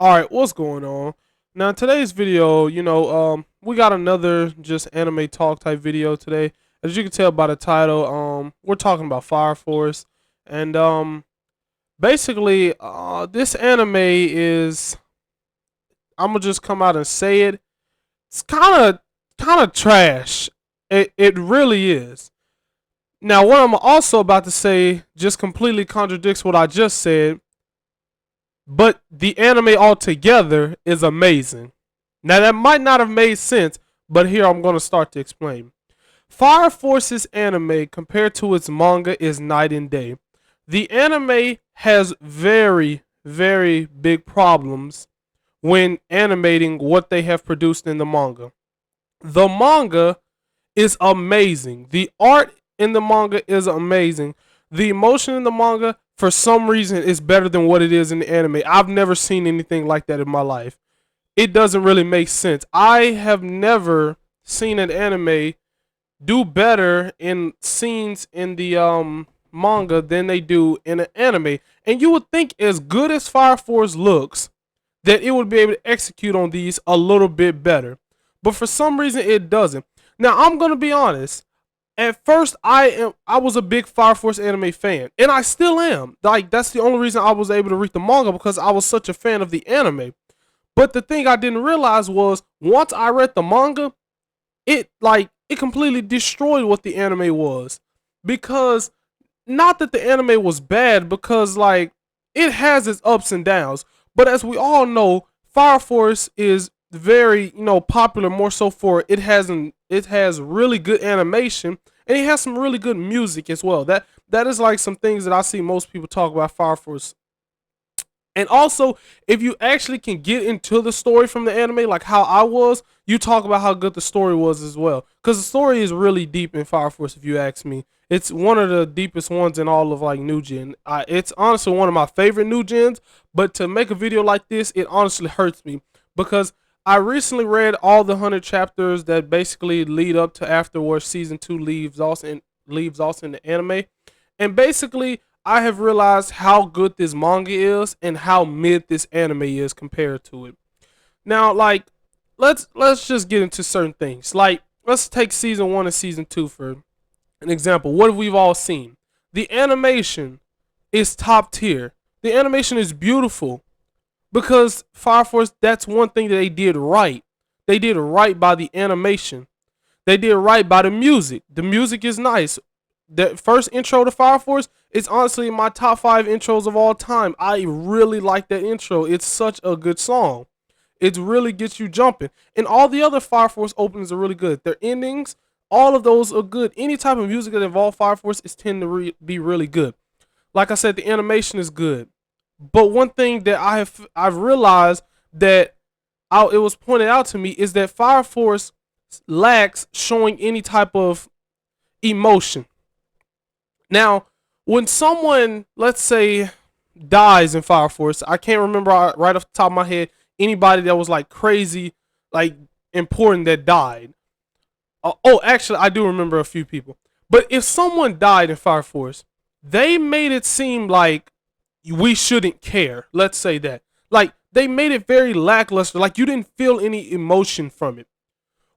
Alright, what's going on? Now, in today's video, we got another just anime talk type video today. As you can tell by the title, we're talking about Fire Force. And, basically, this anime is, I'm gonna just come out and say it. It's kind of trash. It really is. Now, what I'm also about to say just completely contradicts what I just said, but the anime altogether is amazing. Now that might not have made sense, but here I'm going to start to explain. Fire Force's anime compared to its manga is night and day. The anime has very, very big problems when animating what they have produced in the manga. The manga is amazing. The art in the manga is amazing. The emotion in the manga, for some reason, is better than what it is in the anime. I've never seen anything like that in my life. It doesn't really make sense. I have never seen an anime do better in scenes in the manga than they do in an anime. And you would think, as good as Fire Force looks, that it would be able to execute on these a little bit better. But for some reason, it doesn't. Now, I'm gonna be honest. At first, I was a big Fire Force anime fan, and I still am. Like, that's the only reason I was able to read the manga, because I was such a fan of the anime. But the thing I didn't realize was, once I read the manga, it completely destroyed what the anime was. Because, not that the anime was bad, because it has its ups and downs. But as we all know, Fire Force is very, popular, more so for it has really good animation, and it has some really good music as well. That is like some things that I see most people talk about Fire Force. And also, if you actually can get into the story from the anime, like how I was, you talk about how good the story was as well. Because the story is really deep in Fire Force, if you ask me. It's one of the deepest ones in all of New Gen. It's honestly one of my favorite New Gens, but to make a video like this, it honestly hurts me. Because I recently read all the 100 chapters that basically lead up to after where season 2 leaves off in the anime. And basically, I have realized how good this manga is and how mid this anime is compared to it. Now, let's just get into certain things. Let's take season 1 and season 2 for an example. What have we all seen? The animation is top tier. The animation is beautiful. Because Fire Force, that's one thing that they did right. They did right by the animation. They did right by the music. The music is nice. The first intro to Fire Force is honestly my top 5 intros of all time. I really like that intro. It's such a good song. It really gets you jumping. And all the other Fire Force openings are really good. Their endings, all of those are good. Any type of music that involves Fire Force is tend to be really good. Like I said, the animation is good. But one thing that I've realized that it was pointed out to me is that Fire Force lacks showing any type of emotion. Now, when someone, let's say, dies in Fire Force, I can't remember right off the top of my head anybody that was crazy, important that died. Actually, I do remember a few people. But if someone died in Fire Force, they made it seem like we shouldn't care. Let's say that. They made it very lackluster. You didn't feel any emotion from it.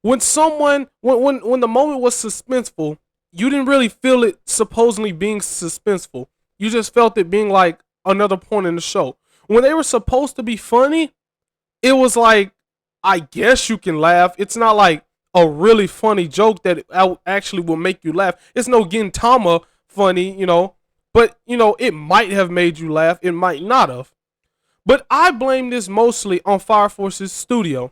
When when the moment was suspenseful, you didn't really feel it supposedly being suspenseful. You just felt it being another point in the show. When they were supposed to be funny, it was I guess you can laugh. It's not a really funny joke that actually will make you laugh. It's no Gintama funny, but, it might have made you laugh. It might not have. But I blame this mostly on Fire Force's studio.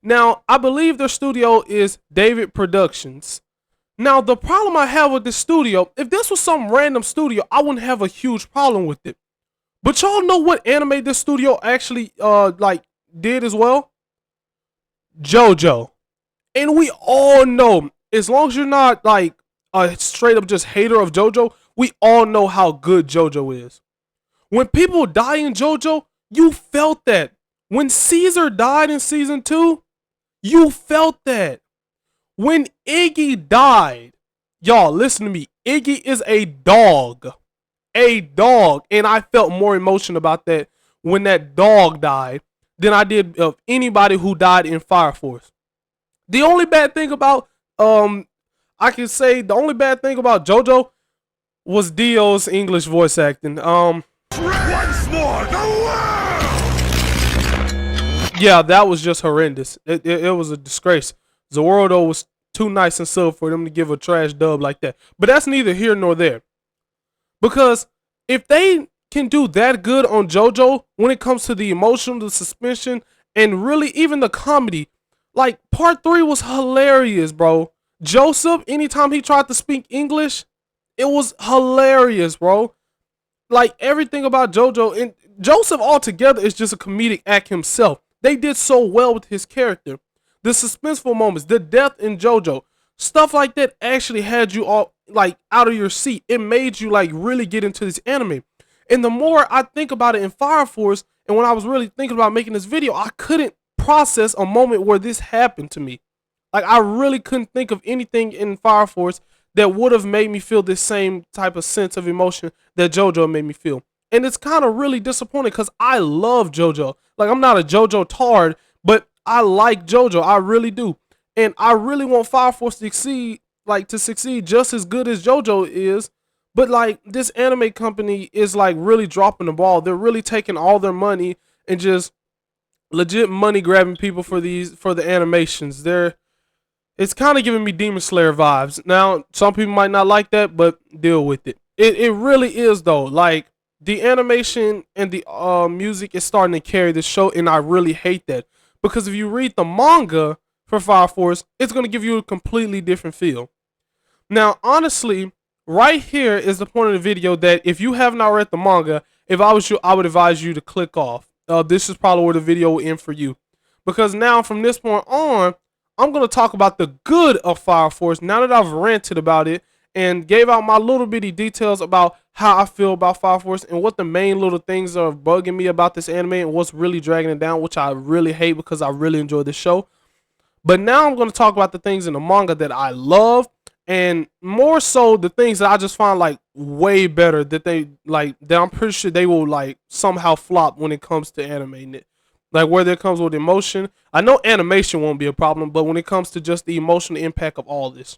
Now, I believe their studio is David Productions. Now, the problem I have with this studio, if this was some random studio, I wouldn't have a huge problem with it. But y'all know what anime this studio actually, did as well? JoJo. And we all know, as long as you're not, a straight up just hater of JoJo, we all know how good JoJo is. When people die in JoJo, you felt that. When Caesar died in season 2, you felt that. When Iggy died, y'all listen to me, Iggy is a dog. A dog. And I felt more emotion about that when that dog died than I did of anybody who died in Fire Force. The only bad thing about I can say the only bad thing about JoJo was Dio's English voice acting. Once more, the world! Yeah, that was just horrendous. It was a disgrace. Zoroardo was too nice and sub for them to give a trash dub like that. But that's neither here nor there. Because if they can do that good on JoJo when it comes to the emotion, the suspension, and really even the comedy, like part 3 was hilarious, bro. Joseph, anytime he tried to speak English, it was hilarious, bro. Like everything about JoJo and Joseph altogether is just a comedic act himself. They did so well with his character. The suspenseful moments, the death in JoJo, stuff like that actually had you all like out of your seat. It made you like really get into this anime. And the more I think about it in Fire Force, and when I was really thinking about making this video, I couldn't process a moment where this happened to me. Like I really couldn't think of anything in Fire Force that would have made me feel this same type of sense of emotion that JoJo made me feel. And it's kind of really disappointing because I love JoJo. Like I'm not a JoJo tard, but I like JoJo. I really do. And I really want Fire Force to succeed just as good as JoJo is. But like this anime company is like really dropping the ball. They're really taking all their money and just legit money grabbing people for the animations. It's kind of giving me Demon Slayer vibes. Now, some people might not like that, but deal with it. It really is though. Like the animation and the music is starting to carry the show, and I really hate that because if you read the manga for Fire Force, it's gonna give you a completely different feel. Now, honestly, right here is the point of the video that if you have not read the manga, if I was you, I would advise you to click off. This is probably where the video will end for you, because now from this point on, I'm going to talk about the good of Fire Force now that I've ranted about it and gave out my little bitty details about how I feel about Fire Force and what the main little things are bugging me about this anime and what's really dragging it down, which I really hate because I really enjoy the show. But now I'm going to talk about the things in the manga that I love, and more so the things that I just find like way better that I'm pretty sure they will like somehow flop when it comes to animating it. Like where there comes with emotion. I know animation won't be a problem, but when it comes to just the emotional impact of all this.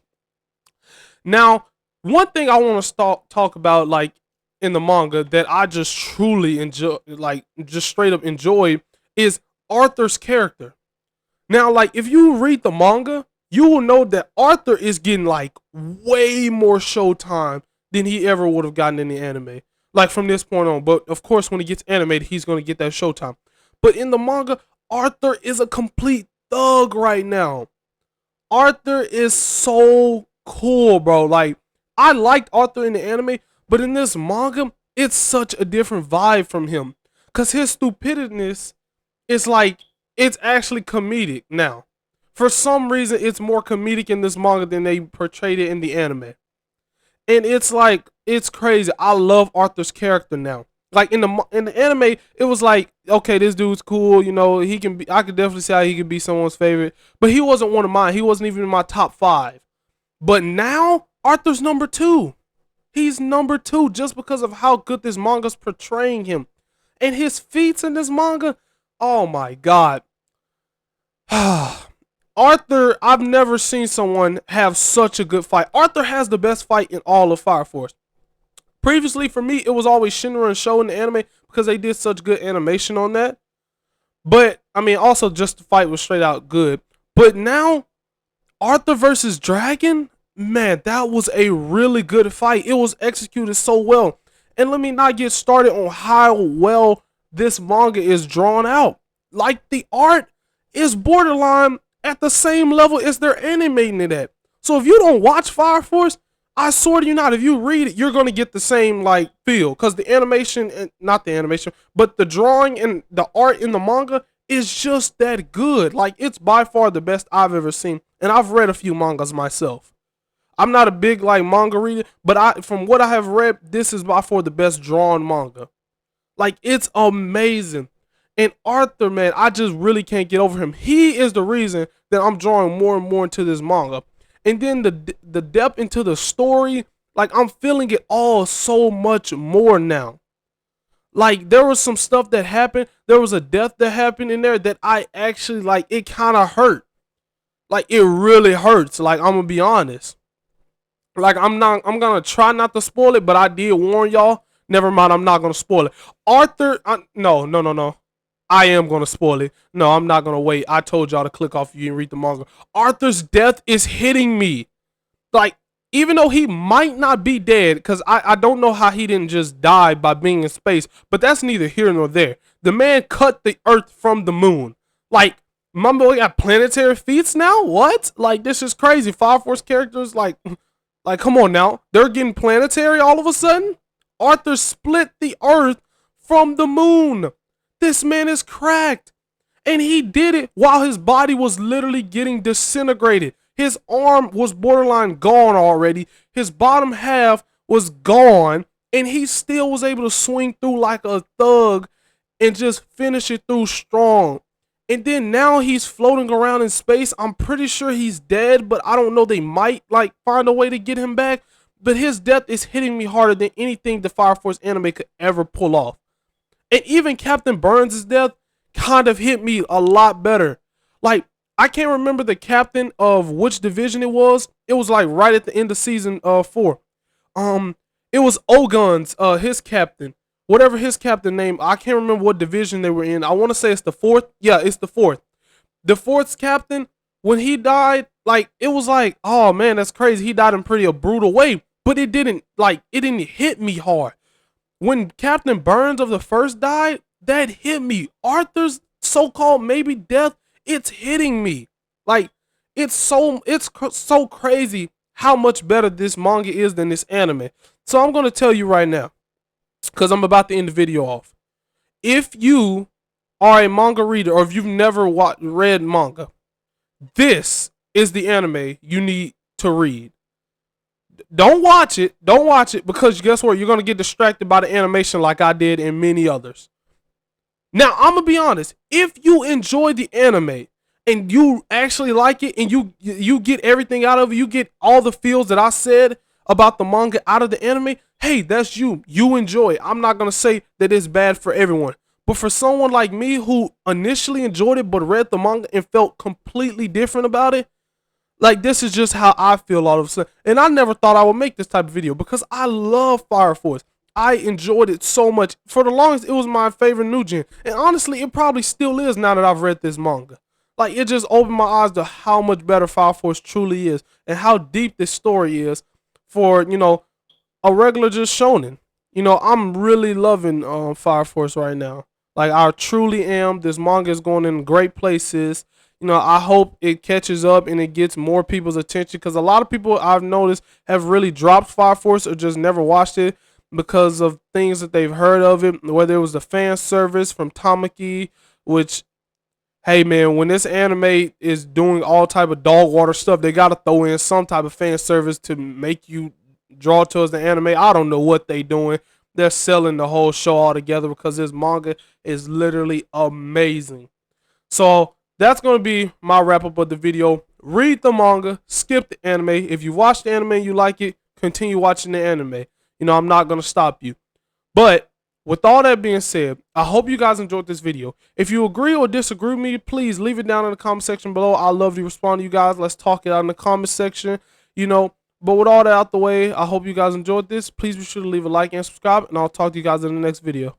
Now, one thing I want to talk about like in the manga that I just truly enjoy, like just straight up enjoy, is Arthur's character. Now, like if you read the manga, you will know that Arthur is getting like way more showtime than he ever would have gotten in the anime. Like from this point on. But of course, when he gets animated, he's going to get that showtime. But in the manga, Arthur is a complete thug right now. Arthur is so cool, bro. Like, I liked Arthur in the anime, but in this manga, it's such a different vibe from him. Because his stupidness is like, it's actually comedic now. For some reason, it's more comedic in this manga than they portrayed it in the anime. And it's like, it's crazy. I love Arthur's character now. Like in the anime, it was like, okay, this dude's cool, you know, he can be, I could definitely see how he could be someone's favorite, but he wasn't one of mine. He wasn't even in my top 5. But now Arthur's number 2. He's number 2 just because of how good this manga's portraying him. And his feats in this manga, oh my god. Arthur, I've never seen someone have such a good fight. Arthur has the best fight in all of Fire Force. Previously, for me, it was always Shinra and Sho in the anime because they did such good animation on that. But, I mean, also just the fight was straight out good. But now, Arthur versus Dragon, man, that was a really good fight. It was executed so well. And let me not get started on how well this manga is drawn out. Like, the art is borderline at the same level as they're animating it at. So if you don't watch Fire Force, I swear to you not, if you read it, you're going to get the same, like, feel. Because the animation, and not the animation, but the drawing and the art in the manga is just that good. Like, it's by far the best I've ever seen. And I've read a few mangas myself. I'm not a big, like, manga reader, but from what I have read, this is by far the best drawn manga. Like, it's amazing. And Arthur, man, I just really can't get over him. He is the reason that I'm drawing more and more into this manga. And then the depth into the story, like I'm feeling it all so much more now. Like, there was some stuff that happened. There was a death that happened in there that I actually, like, it kind of hurt. Like, it really hurts. Like, I'm gonna be honest. Like, I'm gonna try not to spoil it, but I did warn y'all. Never mind, I'm not gonna spoil it. Arthur, no. I am gonna spoil it. No, I'm not gonna wait. I told y'all to click off if you and read the manga. Arthur's death is hitting me. Like, even though he might not be dead, because I don't know how he didn't just die by being in space, but that's neither here nor there. The man cut the earth from the moon. Like, my boy got planetary feats now? What? Like, this is crazy. Fire Force characters, like, come on now. They're getting planetary all of a sudden? Arthur split the earth from the moon. This man is cracked. And he did it while his body was literally getting disintegrated. His arm was borderline gone already. His bottom half was gone. And he still was able to swing through like a thug and just finish it through strong. And then now he's floating around in space. I'm pretty sure he's dead, but I don't know. They might like find a way to get him back. But his death is hitting me harder than anything the Fire Force anime could ever pull off. And even Captain Burns' death kind of hit me a lot better. Like, I can't remember the captain of which division it was. It was like right at the end of season 4. It was Ogun's his captain. Whatever his captain name, I can't remember what division they were in. I want to say it's the 4th. Yeah, it's the 4th. The 4th's captain, when he died, like, it was like, oh man, that's crazy. He died in pretty a brutal way, but it didn't hit me hard. When Captain Burns of the 1st died, that hit me. Arthur's so-called maybe death, it's hitting me. Like, it's so crazy how much better this manga is than this anime. So I'm going to tell you right now, because I'm about to end the video off. If you are a manga reader, or if you've never read manga, this is the anime you need to read. Don't watch it, because guess what? You're going to get distracted by the animation like I did and many others. Now, I'm going to be honest. If you enjoy the anime and you actually like it and you get everything out of it, you get all the feels that I said about the manga out of the anime, hey, that's you. You enjoy it. I'm not going to say that it's bad for everyone. But for someone like me who initially enjoyed it but read the manga and felt completely different about it, like, this is just how I feel all of a sudden. And I never thought I would make this type of video because I love Fire Force. I enjoyed it so much. For the longest, it was my favorite new gen. And honestly, it probably still is now that I've read this manga. Like, it just opened my eyes to how much better Fire Force truly is and how deep this story is for, you know, a regular just shonen. You know, I'm really loving Fire Force right now. Like, I truly am. This manga is going in great places. You know, I hope it catches up and it gets more people's attention, because a lot of people I've noticed have really dropped Fire Force or just never watched it because of things that they've heard of it, whether it was the fan service from Tamaki, which, hey man, when this anime is doing all type of dog water stuff, they got to throw in some type of fan service to make you draw towards the anime. I don't know what they doing. They're selling the whole show all together because this manga is literally amazing. So that's going to be my wrap up of the video. Read the manga, skip the anime. If you watch the anime and you like it, continue watching the anime. You know, I'm not going to stop you. But with all that being said, I hope you guys enjoyed this video. If you agree or disagree with me, please leave it down in the comment section below. I love to respond to you guys. Let's talk it out in the comment section. You know, but with all that out the way, I hope you guys enjoyed this. Please be sure to leave a like and subscribe, and I'll talk to you guys in the next video.